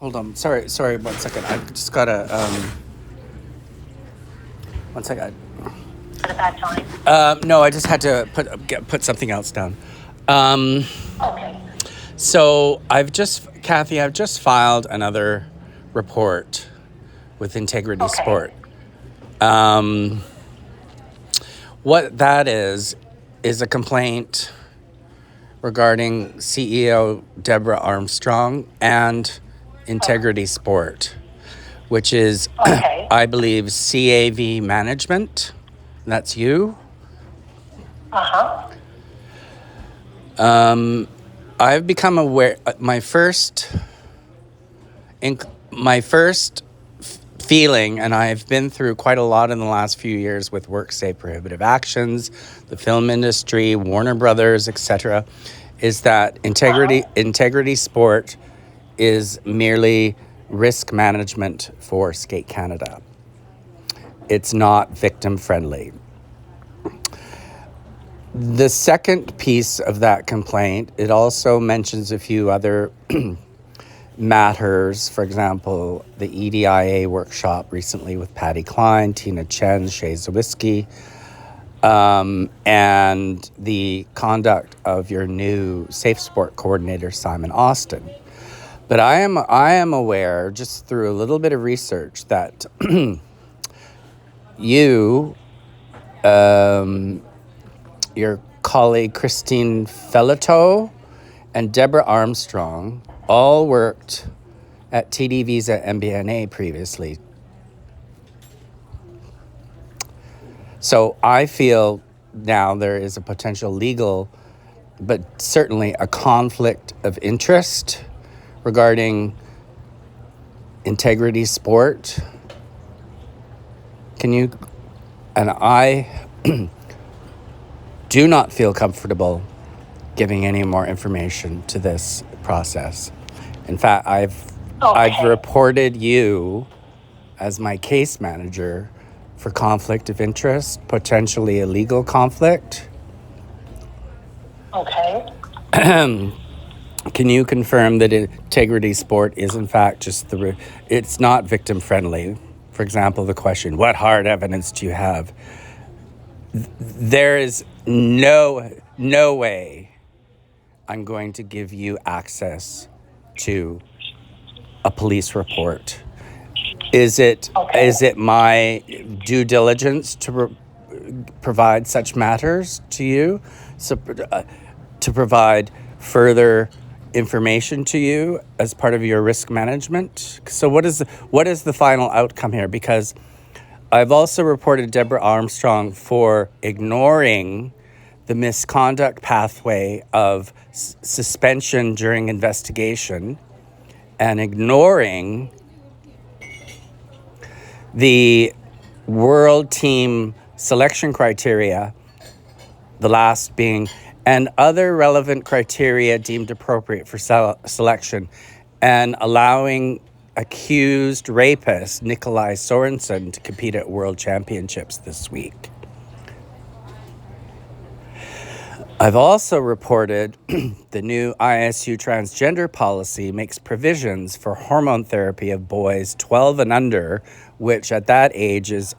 Hold on. Sorry. 1 second. I just gotta. 1 second. At that time? No, I just had to put something else down. Um, Okay. so Cathy, I've just filed another report with Integrity Okay. Sport. Um, what that is a complaint regarding CEO Deborah Armstrong and Integrity Sport, which is, Okay. I believe, CAV Management. That's you. Uh-huh. I've become aware. My first feeling, and I've been through quite a lot in the last few years with work-safe prohibitive actions, the film industry, Warner Brothers, etc., is that integrity sport is merely risk management for Skate Canada. It's not victim friendly. The second piece of that complaint, it also mentions a few other matters. For example, the EDIA workshop recently with Patty Klein, Tina Chen, Shay Zawiski, and the conduct of your new safe sport coordinator, Simon Austin. But I am aware, just through a little bit of research, that you, your colleague Christine Fellito, and Deborah Armstrong all worked at TD Visa MBNA previously. So I feel now there is a potential legal, but certainly a conflict of interest regarding Integrity Sport. And I do not feel comfortable giving any more information to this process. In fact, I've reported you as my case manager for conflict of interest, potentially a legal conflict. Okay. Can you confirm that Integrity Sport is in fact just it's not victim friendly? For example, the question, what hard evidence do you have? There is no way I'm going to give you access to a police report. Is it my due diligence to provide such matters to you, so, to provide further information to you as part of your risk management? So what is the final outcome here? Because I've also reported Deborah Armstrong for ignoring the misconduct pathway of suspension during investigation and ignoring the world team selection criteria, the last being, and other relevant criteria deemed appropriate for selection, and allowing accused rapist Nikolai Sorensen to compete at World Championships this week. I've also reported the new ISU transgender policy makes provisions for hormone therapy of boys 12 and under, which at that age is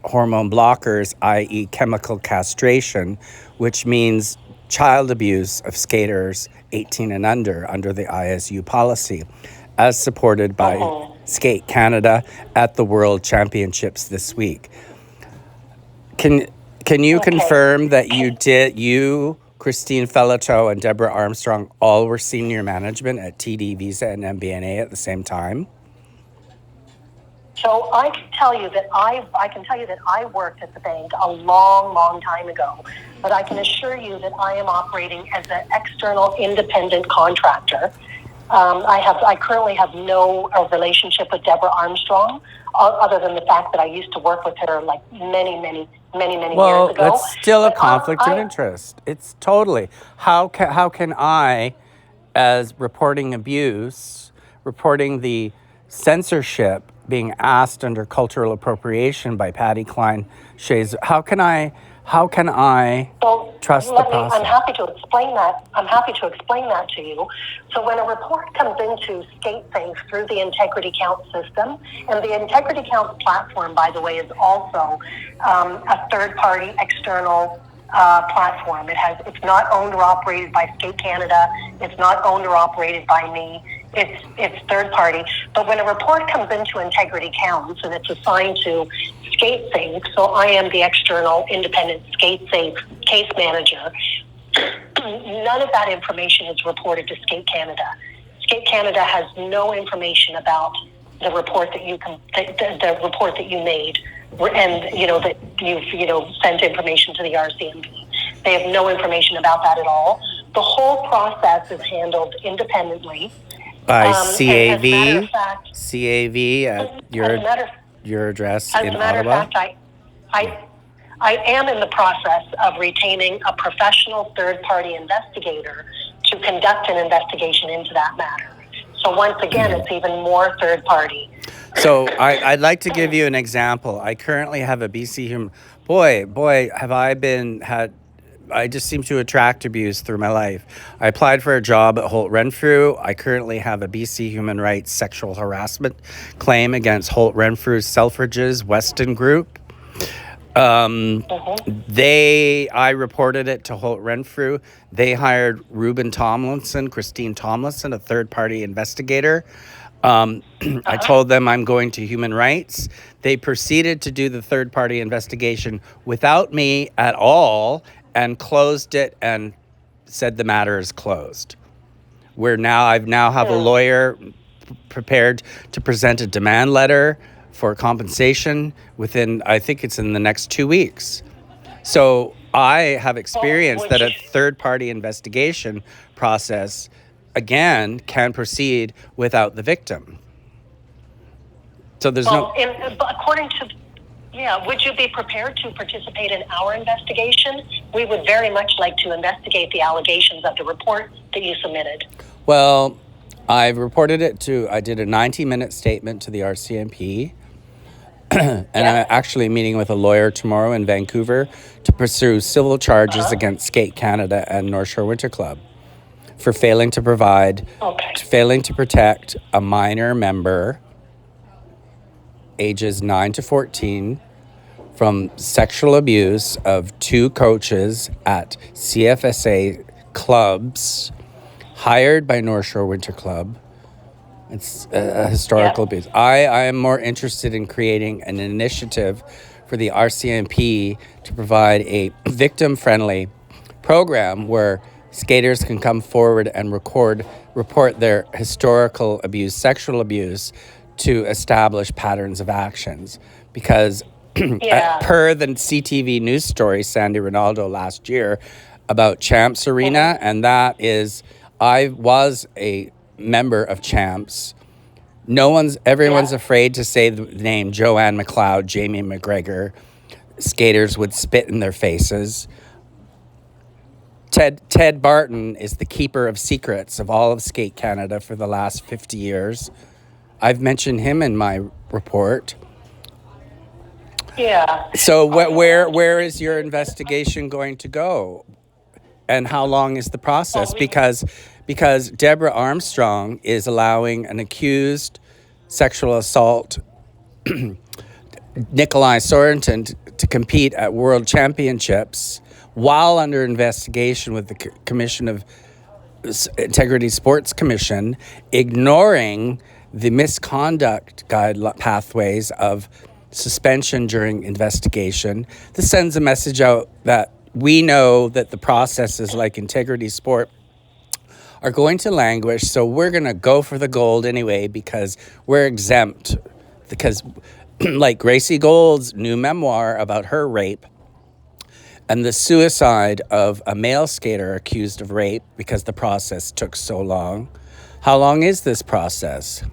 hormone blockers, i.e. chemical castration, which means child abuse of skaters 18 and under the ISU policy, as supported by Skate Canada at the World Championships this week. Can you confirm that you, Christine Fellito, and Deborah Armstrong all were senior management at TD Visa and MBNA at the same time? So I can tell you that I worked at the bank a long, long time ago, but I can assure you that I am operating as an external independent contractor. I currently have no relationship with Deborah Armstrong, other than the fact that I used to work with her like many years ago. Well, that's still a conflict of interest. It's totally. How can I, as reporting abuse, reporting the censorship being asked under cultural appropriation by Patty Klein Shays, how can I How can I So trust the process? I'm happy to explain that. I'm happy to explain that to you. So when a report comes into SkateSafe through the Integrity Count system, and the Integrity Count platform, by the way, is also a third-party external platform. It's not owned or operated by Skate Canada. It's not owned or operated by me. It's third party. But when a report comes into Integrity Counts and it's assigned to SkateSafe, so I am the external independent SkateSafe case manager, none of that information is reported to Skate Canada. Skate Canada has no information about the report that the report that you made, and that you've sent information to the RCMP. They have no information about that at all. The whole process is handled independently By As a matter of fact, CAV at your address as in a matter Ottawa? of fact, I am in the process of retaining a professional third-party investigator to conduct an investigation into that matter. So once again, it's even more third-party. So I'd like to give you an example. I currently have a BC human. Boy, have I just seem to attract abuse through my life. I applied for a job at Holt Renfrew. I currently have a BC Human Rights sexual harassment claim against Holt Renfrew Selfridges Weston Group. I reported it to Holt Renfrew. They hired Christine Tomlinson, a third-party investigator. I told them I'm going to Human Rights. They proceeded to do the third-party investigation without me at all and closed it and said the matter is closed. I now have a lawyer prepared to present a demand letter for compensation I think it's in the next 2 weeks. So I have experienced that a third-party investigation process, again, can proceed without the victim. So there's according to, would you be prepared to participate in our investigation? We would very much like to investigate the allegations of the report that you submitted. Well, I've reported I did a 90-minute statement to the RCMP. And I'm actually meeting with a lawyer tomorrow in Vancouver to pursue civil charges against Skate Canada and North Shore Winter Club for failing to protect a minor member, ages 9 to 14, from sexual abuse of two coaches at CFSA clubs hired by North Shore Winter Club. It's a historical abuse. I am more interested in creating an initiative for the RCMP to provide a victim-friendly program where skaters can come forward and report their historical abuse, sexual abuse, to establish patterns of actions. Because per the CTV news story, Sandy Ronaldo last year, about Champs Arena, and I was a member of Champs. Everyone's afraid to say the name Joanne McLeod, Jamie McGregor. Skaters would spit in their faces. Ted Barton is the keeper of secrets of all of Skate Canada for the last 50 years. I've mentioned him in my report. Yeah. So where is your investigation going to go? And how long is the process? Because Deborah Armstrong is allowing an accused sexual assault, Nikolai Sorensen, to compete at World Championships while under investigation with the Commission of Integrity Sports Commission, ignoring the misconduct pathways of suspension during investigation. This sends a message out that we know that the processes like integrity sport are going to languish, so we're going to go for the gold anyway because we're exempt. Because like Gracie Gold's new memoir about her rape and the suicide of a male skater accused of rape because the process took so long. How long is this process?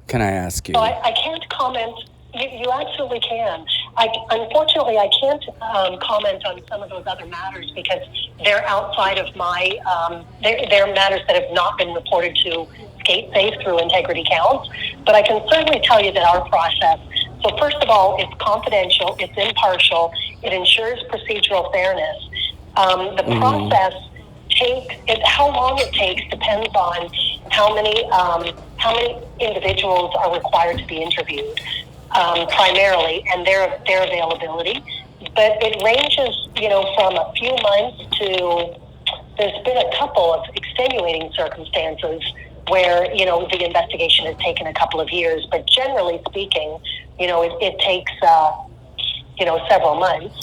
Can I ask you? I can't comment. You absolutely can. Unfortunately, I can't comment on some of those other matters because they're outside of my, they're matters that have not been reported to SkateSafe through Integrity Counts. But I can certainly tell you that our process, so first of all, it's confidential, it's impartial, It ensures procedural fairness. The process how long it takes depends on how many individuals are required to be interviewed, primarily, and their availability. But it ranges, from a few months to, there's been a couple of extenuating circumstances where, the investigation has taken a couple of years. But generally speaking, it takes, several months.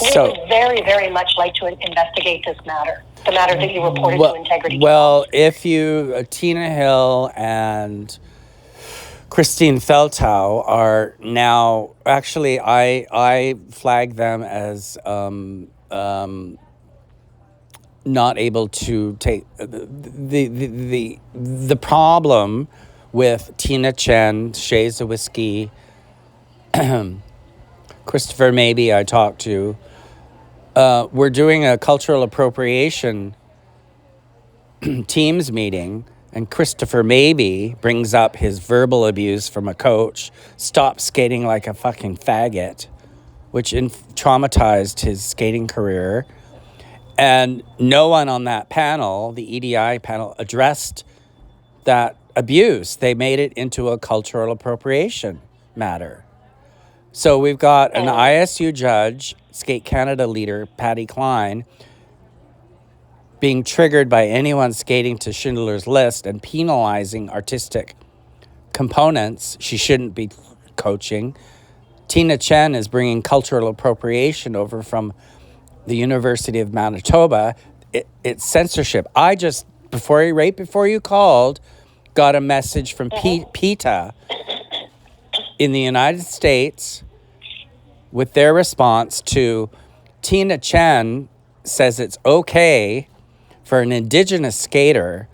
We would very, very much like to investigate this matter, the matter that you reported to Integrity Council. Well, if you, Tina Hill and Christine Feltow are now, actually, I flag them as not able to take the problem with Tina Chen, Shea Whiskey, Christopher Maybe I talked to. We're doing a cultural appropriation teams meeting, and Christopher Maybe brings up his verbal abuse from a coach, stop skating like a fucking faggot, which traumatized his skating career. And no one on that panel, the EDI panel, addressed that abuse. They made it into a cultural appropriation matter. So we've got an ISU judge, Skate Canada leader, Patty Klein, being triggered by anyone skating to Schindler's List and penalizing artistic components she shouldn't be coaching. Tina Chen is bringing cultural appropriation over from the University of Manitoba. It's censorship. I just, right before you called, got a message from PETA in the United States with their response to Tina Chen says it's okay for an Indigenous skater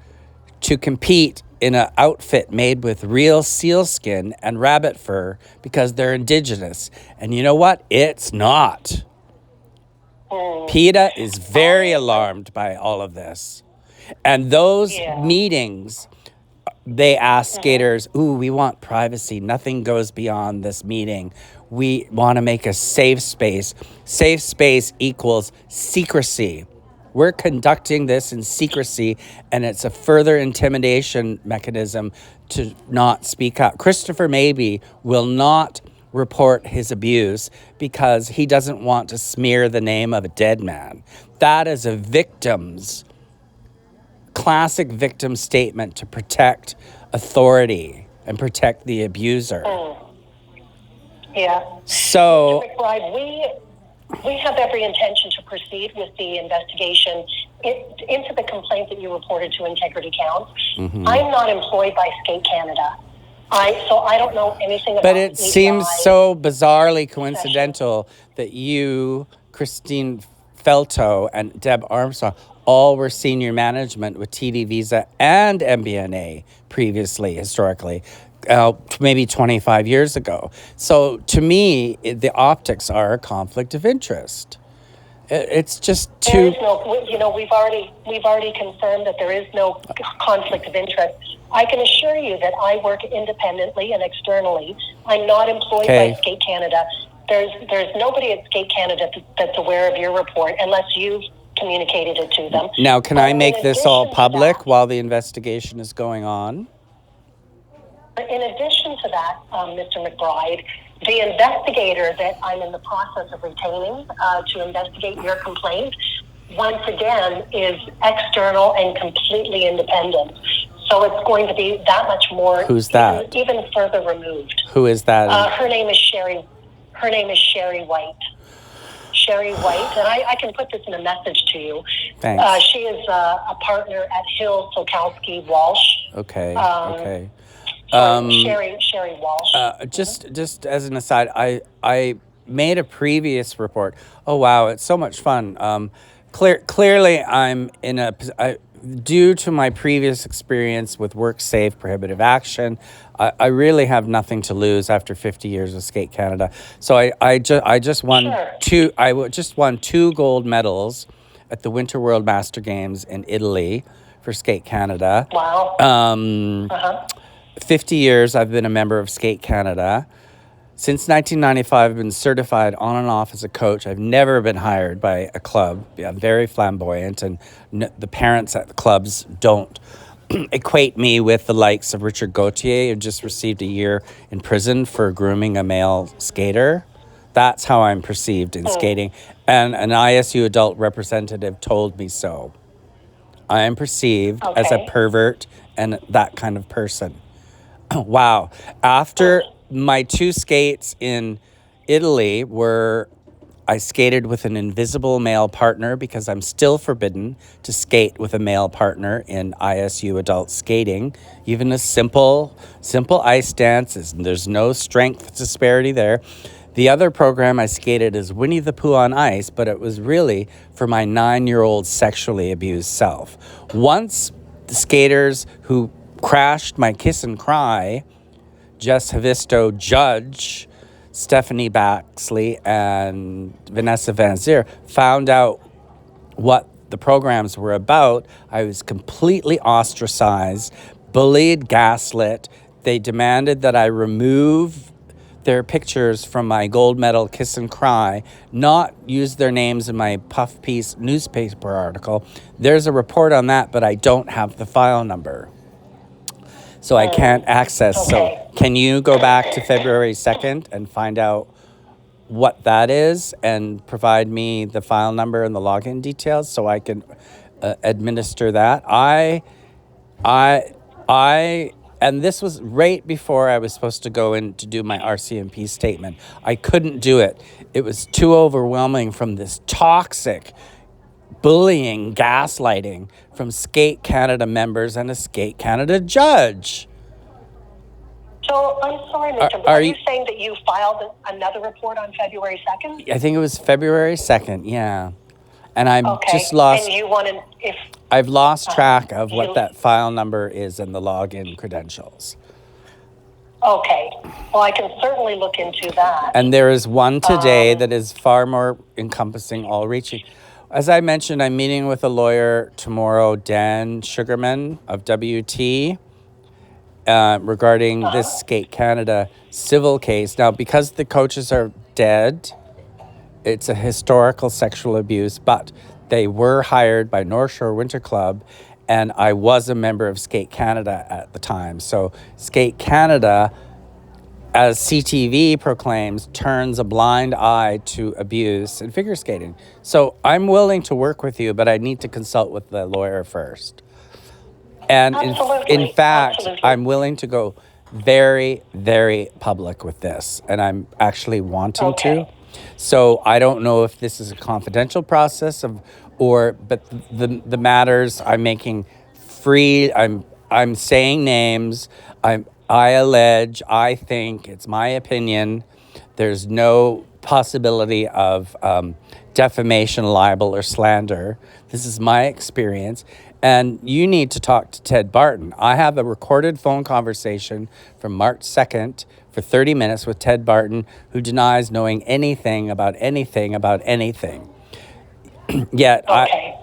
to compete in an outfit made with real seal skin and rabbit fur because they're Indigenous. And you know what? It's not. PETA is very alarmed by all of this. And those meetings, they ask skaters, we want privacy. Nothing goes beyond this meeting. We want to make a safe space. Safe space equals secrecy. We're conducting this in secrecy, and it's a further intimidation mechanism to not speak up. Christopher Maybe will not report his abuse because he doesn't want to smear the name of a dead man. That is a classic victim statement to protect authority and protect the abuser. Yeah. So, Mr. McBride, we have every intention to proceed with the investigation into the complaint that you reported to Integrity Council. I'm not employed by Skate Canada. So I don't know anything about it. But it seems so bizarrely coincidental that you, Christine Feltow, and Deb Armstrong all were senior management with TD Visa and MBNA previously, historically, maybe 25 years ago. So to me, the optics are a conflict of interest. It's just too. There is no, we've already confirmed that there is no conflict of interest. I can assure you that I work independently and externally. I'm not employed by Skate Canada. There's nobody at Skate Canada that's aware of your report unless you've communicated it to them. Now, can I make this all public while the investigation is going on? In addition to that, Mr. McBride, the investigator that I'm in the process of retaining to investigate your complaint, once again, is external and completely independent. So it's going to be that much more. Who's that? Even further removed. Who is that? Her name is Sherry. Her name is Sherry White. Sherry White, and I can put this in a message to you. Thanks. She is a partner at Hill Sokalski Walsh. Okay. Sherry Walsh. Just as an aside, I made a previous report. Oh wow, it's so much fun. Clearly, I'm in due to my previous experience with WorkSafe prohibitive action. I really have nothing to lose after 50 years of Skate Canada. So I just won two. I just won 2 gold medals at the Winter World Master Games in Italy for Skate Canada. Wow. 50 years I've been a member of Skate Canada. Since 1995, I've been certified on and off as a coach. I've never been hired by a club. I'm very flamboyant, and the parents at the clubs don't equate me with the likes of Richard Gauthier, who just received a year in prison for grooming a male skater. That's how I'm perceived in skating. And an ISU adult representative told me so. I am perceived as a pervert and that kind of person. Wow. After my 2 skates in Italy were I skated with an invisible male partner because I'm still forbidden to skate with a male partner in ISU adult skating. Even a simple ice dance, there's no strength disparity there. The other program I skated is Winnie the Pooh on ice, but it was really for my 9-year-old sexually abused self. Once the skaters who crashed my kiss and cry, Jess Havisto, Judge, Stephanie Baxley, and Vanessa Van Zier, found out what the programs were about, I was completely ostracized, bullied, gaslit. They demanded that I remove their pictures from my gold medal kiss and cry, not use their names in my puff piece newspaper article. There's a report on that, but I don't have the file number. So I can't access. So can you go back to February 2nd and find out what that is and provide me the file number and the login details so I can administer that? And this was right before I was supposed to go in to do my RCMP statement. I couldn't do it. It was too overwhelming from this toxic bullying, gaslighting from Skate Canada members and a Skate Canada judge. So I'm sorry, Mr. Are you saying that you filed another report on February 2nd? I think it was February 2nd, yeah. And just lost. And you wanted I've lost track of what that file number is and the login credentials. Okay. Well, I can certainly look into that. And there is one today that is far more encompassing, all-reaching. As I mentioned, I'm meeting with a lawyer tomorrow, Dan Sugarman of WT, regarding this Skate Canada civil case. Now, because the coaches are dead, it's a historical sexual abuse, but they were hired by North Shore Winter Club, and I was a member of Skate Canada at the time. So Skate Canada, as CTV proclaims, turns a blind eye to abuse in figure skating. So I'm willing to work with you, but I need to consult with the lawyer first. And in fact, I'm willing to go very, very public with this, and I'm actually wanting to. So I don't know if this is a confidential process but the matters I'm making free. I'm saying names. I allege. I think it's my opinion. There's no possibility of defamation, libel, or slander. This is my experience. And you need to talk to Ted Barton. I have a recorded phone conversation from March 2nd for 30 minutes with Ted Barton, who denies knowing anything about anything. Yet I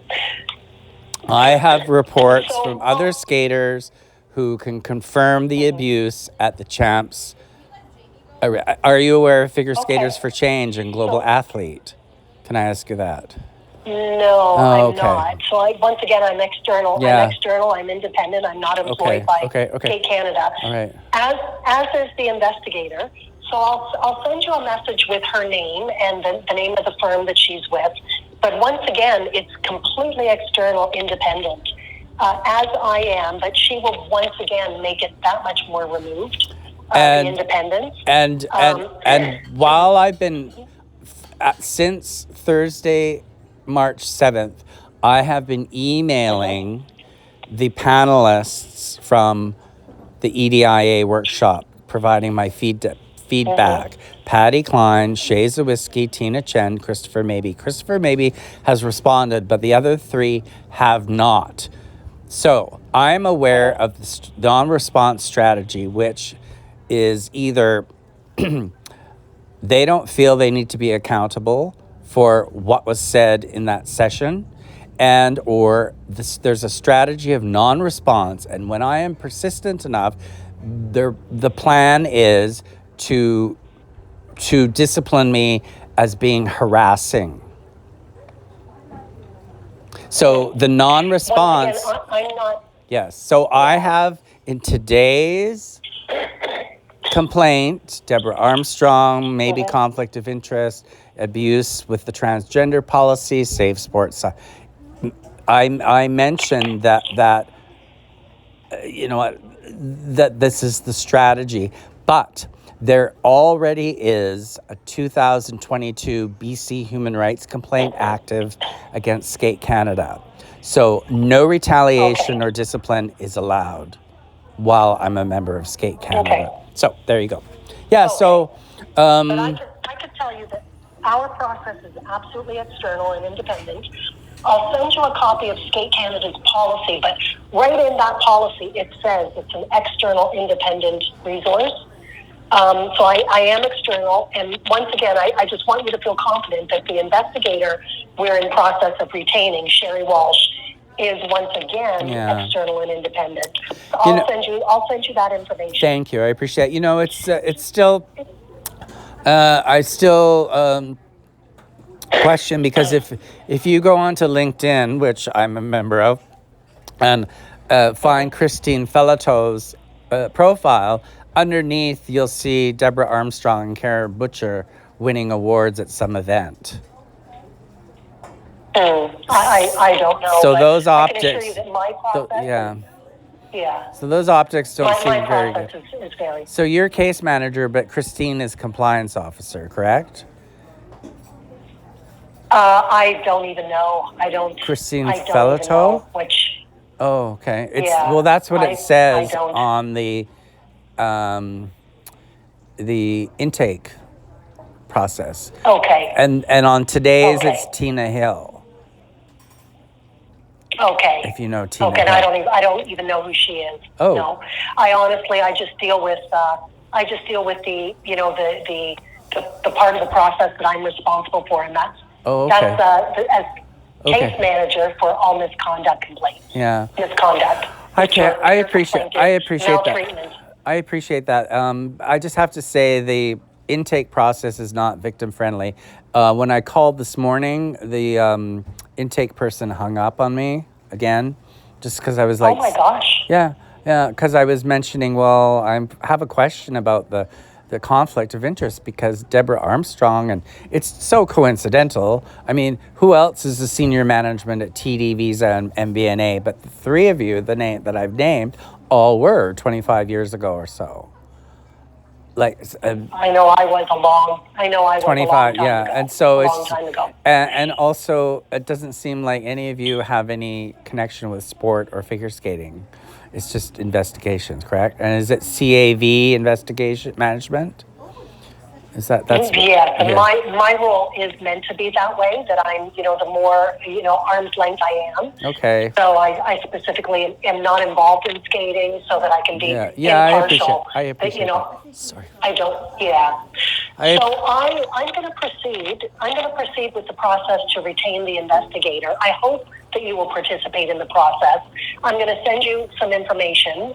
have reports from other skaters who can confirm the abuse at the Champs. Are you aware of Figure Skaters for Change and Global Athlete? Can I ask you that? No, I'm not. So once again, I'm external. Yeah. I'm external. I'm independent. I'm not employed by Skate Canada. All right. As is the investigator. So I'll send you a message with her name and the name of the firm that she's with. But once again, it's completely external, independent, as I am. But she will once again make it that much more removed. The independence. And while I've been since Thursday, March 7th, I have been emailing the panelists from the EDIA workshop, providing my feedback. Patty Klein, Shay Zawiski, Tina Chen, Christopher Maybe. Christopher Maybe has responded, but the other 3 have not. So I'm aware of the non-response strategy, which is either they don't feel they need to be accountable for what was said in that session, and or there's a strategy of non-response. And when I am persistent enough, the plan is to to discipline me as being harassing. So the non-response. Once again, I'm not. Yes. So I have in today's complaint, Deborah Armstrong, maybe conflict of interest, abuse with the transgender policy, safe sports. I mentioned that you know what, that this is the strategy, but there already is a 2022 BC human rights complaint active against Skate Canada. So no retaliation or discipline is allowed while I'm a member of Skate Canada. So there you go. Yeah, so... but I could tell you that our process is absolutely external and independent. I'll send you a copy of Skate Canada's policy, but right in that policy, it says it's an external independent resource. So I am external, and once again, I just want you to feel confident that the investigator we're in process of retaining, Sherry Walsh, is once again external and independent. So I'll send you that information. Thank you, I appreciate it. You know, it's still I still question, because if you go onto LinkedIn, which I'm a member of, and find Christine Fellato's profile, underneath you'll see Deborah Armstrong and Kara Butcher winning awards at some event. I don't know. So those optics, I can assure you that my process So those optics don't seem very good. Is very. So you're case manager, but Christine is compliance officer, correct? I don't even know. Christine I don't Fellato? even know which. Oh, okay. Well, that's what it says on the intake process. Okay. And on today's, it's Tina Hill. Okay. If you know Tina Okay, Hill. and I don't even know who she is. Oh. No. I just deal with the the part of the process that I'm responsible for, and that's as case manager for all misconduct complaints. Yeah. Misconduct. I appreciate that. Maltreatment. I appreciate that. I just have to say the intake process is not victim friendly. When I called this morning, the intake person hung up on me again, just because I was like, oh my gosh. Yeah, because I was mentioning, well, I have a question about the conflict of interest, because Deborah Armstrong, and it's so coincidental. I mean, who else is the senior management at TD, Visa, and MBNA? But the three of you, the name that I've named, all were 25 years ago or so. Like, I know I was 25, a long time ago. And so long time ago. And also, it doesn't seem like any of you have any connection with sport or figure skating. It's just investigations, correct? And is it CAV investigation management? That's yes, and my role is meant to be that way, that I'm, the more, arm's length I am. Okay. So I specifically am not involved in skating so that I can be impartial. I appreciate that. Sorry. I don't, So I'm going to proceed. I'm going to proceed with the process to retain the investigator. I hope that you will participate in the process. I'm going to send you some information.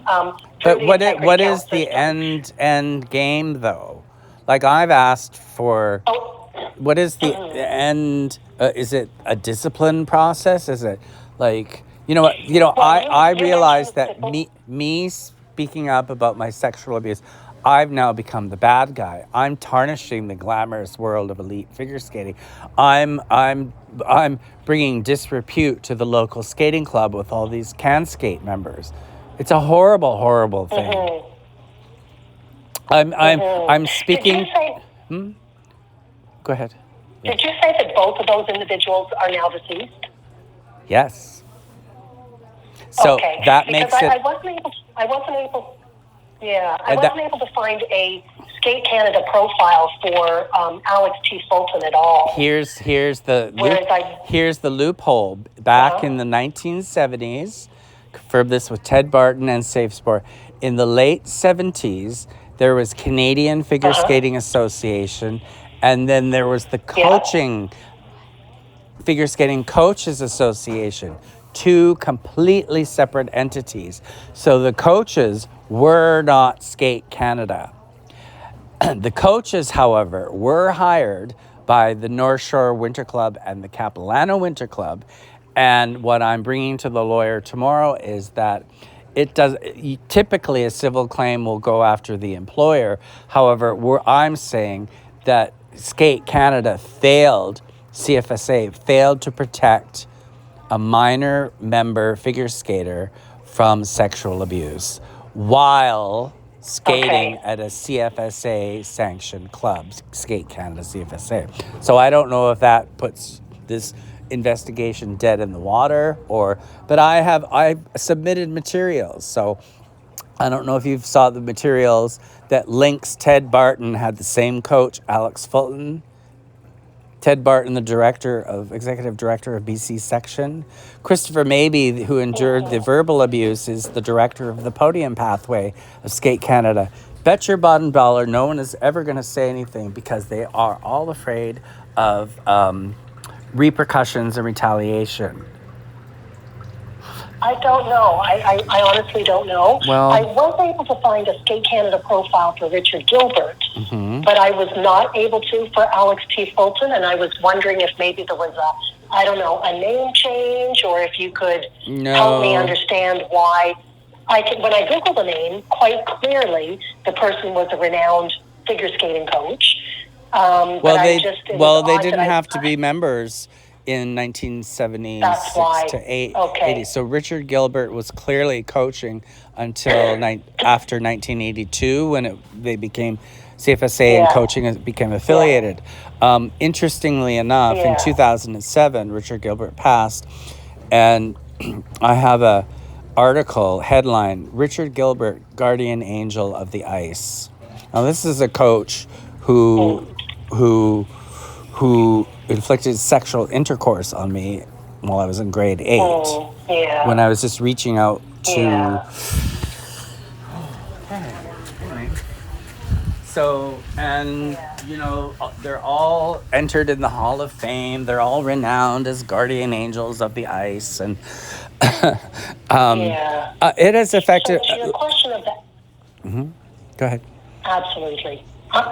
But what is the end game, though? Like, I've asked for, what is the end? Is it a discipline process? Is it like, I realize that me speaking up about my sexual abuse, I've now become the bad guy. I'm tarnishing the glamorous world of elite figure skating. I'm bringing disrepute to the local skating club with all these Can Skate members. It's a horrible, horrible thing. I'm speaking. Did you say, Go ahead. Did you say that both of those individuals are now deceased? Yes. So that because makes it. I wasn't able to find a Skate Canada profile for Alex T. Fulton at all. Here's the loophole. Back in the 1970s, confirmed this with Ted Barton and Safe Sport. In the late 70s, there was Canadian Figure Skating Association, and then there was the Coaching Figure Skating Coaches Association. Two completely separate entities. So the coaches were not Skate Canada. The coaches, however, were hired by the North Shore Winter Club and the Capilano Winter Club. And what I'm bringing to the lawyer tomorrow is that typically a civil claim will go after the employer. However, I'm saying that Skate Canada CFSA failed to protect a minor member figure skater from sexual abuse while skating at a CFSA sanctioned club, Skate Canada CFSA. So I don't know if that puts this investigation dead in the water, but I've submitted materials. So I don't know if you saw the materials that links Ted Barton had the same coach, Alex Fulton. Ted Barton, the executive director of BC section. Christopher Mabey, who endured the verbal abuse, is the director of the podium pathway of Skate Canada. Bet your bottom dollar no one is ever going to say anything because they are all afraid of repercussions and retaliation. I don't know. I honestly don't know. Well, I was able to find a Skate Canada profile for Richard Gilbert, but I was not able to for Alex T. Fulton, and I was wondering if maybe there was a name change, or if you could help me understand why. When I Googled the name, quite clearly the person was a renowned figure skating coach. They didn't have to be members in 1976 to 80. Okay. So Richard Gilbert was clearly coaching until after 1982 when they became CFSA and coaching became affiliated. Interestingly enough, in 2007, Richard Gilbert passed, and I have a article headline: Richard Gilbert, Guardian Angel of the Ice. Now this is a coach who inflicted sexual intercourse on me while I was in grade 8. When I was just reaching out to... So, and, they're all entered in the Hall of Fame. They're all renowned as guardian angels of the ice. And it has affected... So to your question of that... Go ahead. Absolutely.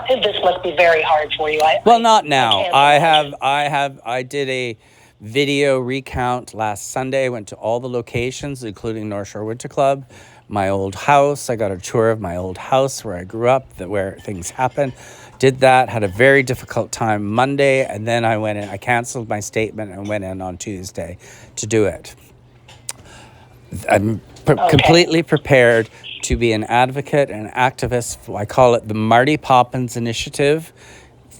This must be very hard for you. Not now. I did a video recount last Sunday. I went to all the locations, including North Shore Winter Club, my old house. I got a tour of my old house where I grew up, where things happened. Did that, had a very difficult time Monday, and then I went in. I canceled my statement and went in on Tuesday to do it. I'm completely prepared to be an advocate and activist. I call it the Marty Poppins Initiative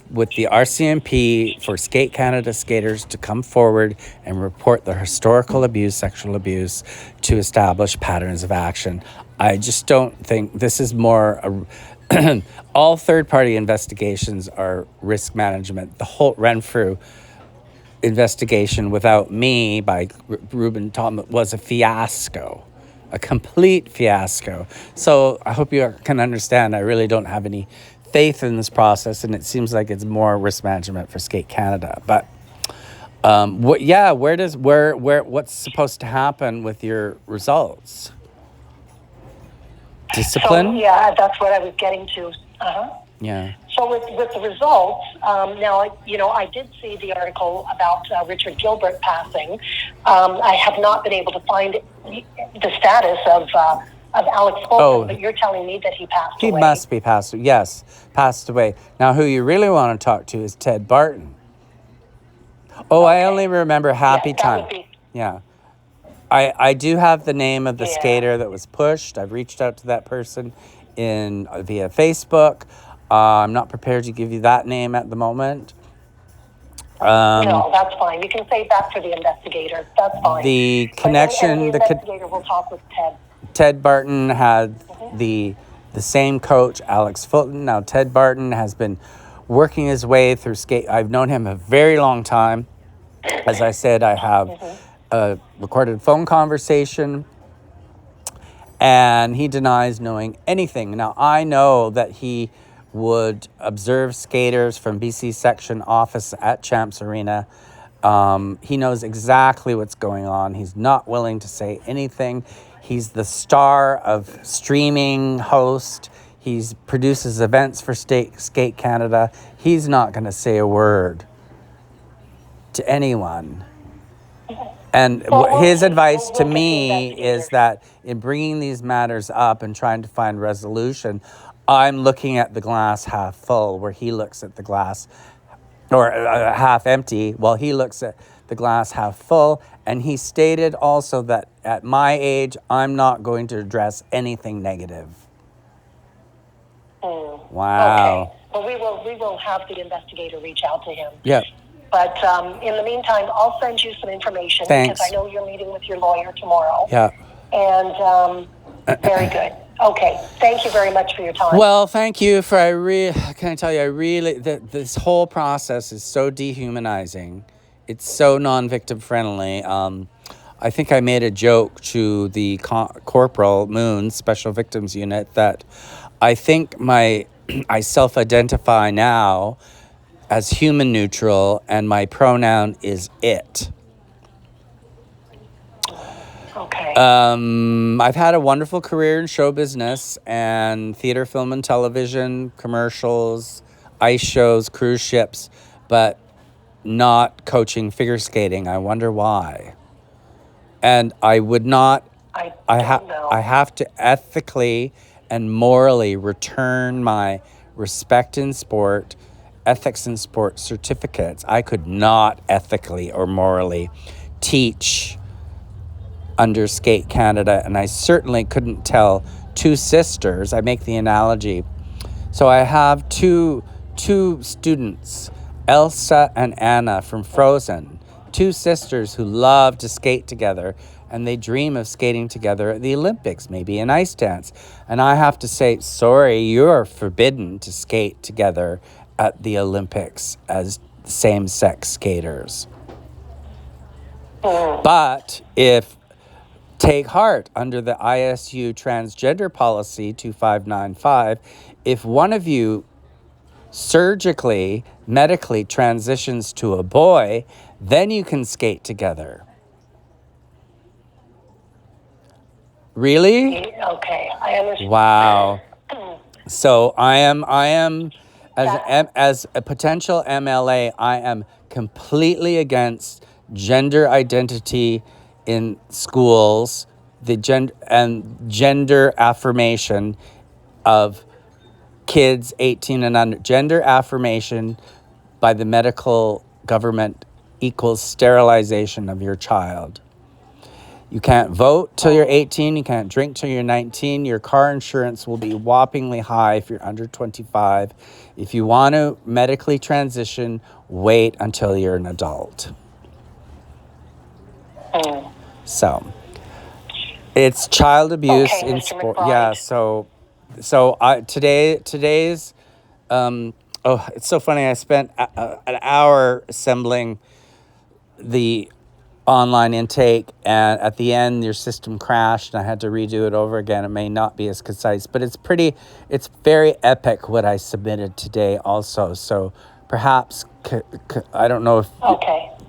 with the RCMP for Skate Canada skaters to come forward and report the historical abuse, sexual abuse, to establish patterns of action. I just don't think this is more... all third-party investigations are risk management. The Holt Renfrew investigation without me by Ruben Tom was a fiasco. A complete fiasco. So I hope you can understand I really don't have any faith in this process, and it seems like it's more risk management for Skate Canada. But what's supposed to happen with your results? Discipline? So, that's what I was getting to. Yeah. So with the results, now, I did see the article about Richard Gilbert passing. I have not been able to find the status of Alex Fulton, but you're telling me that he passed away. He must be passed away. Now, who you really want to talk to is Ted Barton. I only remember Happy Time. I do have the name of the skater that was pushed. I've reached out to that person via Facebook. I'm not prepared to give you that name at the moment. No, that's fine. You can save that for the investigator. That's fine. The connection... the investigator will talk with Ted. Ted Barton had the same coach, Alex Fulton. Now, Ted Barton has been working his way through skate. I've known him a very long time. As I said, I have a recorded phone conversation, and he denies knowing anything. Now, I know that he would observe skaters from BC section office at Champs Arena. He knows exactly what's going on. He's not willing to say anything. He's the star of streaming host. He produces events for Skate Canada. He's not going to say a word to anyone. And his advice to me is that in bringing these matters up and trying to find resolution, I'm looking at the glass half full, where he looks at the glass or half empty, while he looks at the glass half full. And he stated also that at my age, I'm not going to address anything negative. Wow. Okay. Well, we will have the investigator reach out to him. Yeah. But in the meantime, I'll send you some information. Thanks. Because I know you're meeting with your lawyer tomorrow. Yeah. And very good. Okay. Thank you very much for your time. Well, thank you for, can I tell you, this whole process is so dehumanizing. It's so non-victim friendly. I think I made a joke to the Corporal Moon Special Victims Unit that I think I self-identify now as human neutral, and my pronoun is it. Okay. I've had a wonderful career in show business and theater, film, and television, commercials, ice shows, cruise ships, but not coaching figure skating. I wonder why. And I would not. I have to ethically and morally return my respect in sport, ethics in sport certificates. I could not ethically or morally teach under Skate Canada, and I certainly couldn't tell two sisters. I make the analogy. So I have two students, Elsa and Anna from Frozen, two sisters who love to skate together, and they dream of skating together at the Olympics, maybe in ice dance. And I have to say, sorry, you're forbidden to skate together at the Olympics as same-sex skaters. But take heart, under the ISU transgender policy 2595, if one of you surgically, medically transitions to a boy, then you can skate together. Really? Okay, I understand. Wow. So I am as a potential MLA, I am completely against gender identity in schools, the gender affirmation of kids 18 and under. Gender affirmation by the medical government equals sterilization of your child. You can't vote till you're 18. You can't drink till you're 19. Your car insurance will be whoppingly high if you're under 25. If you want to medically transition, wait until you're an adult. So, it's child abuse in Mr. sport. McBride. Yeah. So today's. It's so funny. I spent an hour assembling the online intake, and at the end your system crashed and I had to redo it over again. It may not be as concise, but it's very epic what I submitted today also. So perhaps I don't know if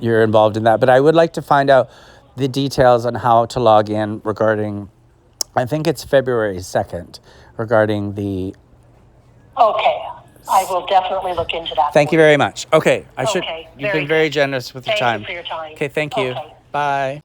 you're involved in that, but I would like to find out the details on how to log in regarding, I think it's February 2nd, regarding the... Okay. I will definitely look into that. Thank you very much. Okay. You've been very good. generous with your time. Thank you for your time. Okay, thank you. Okay. Bye.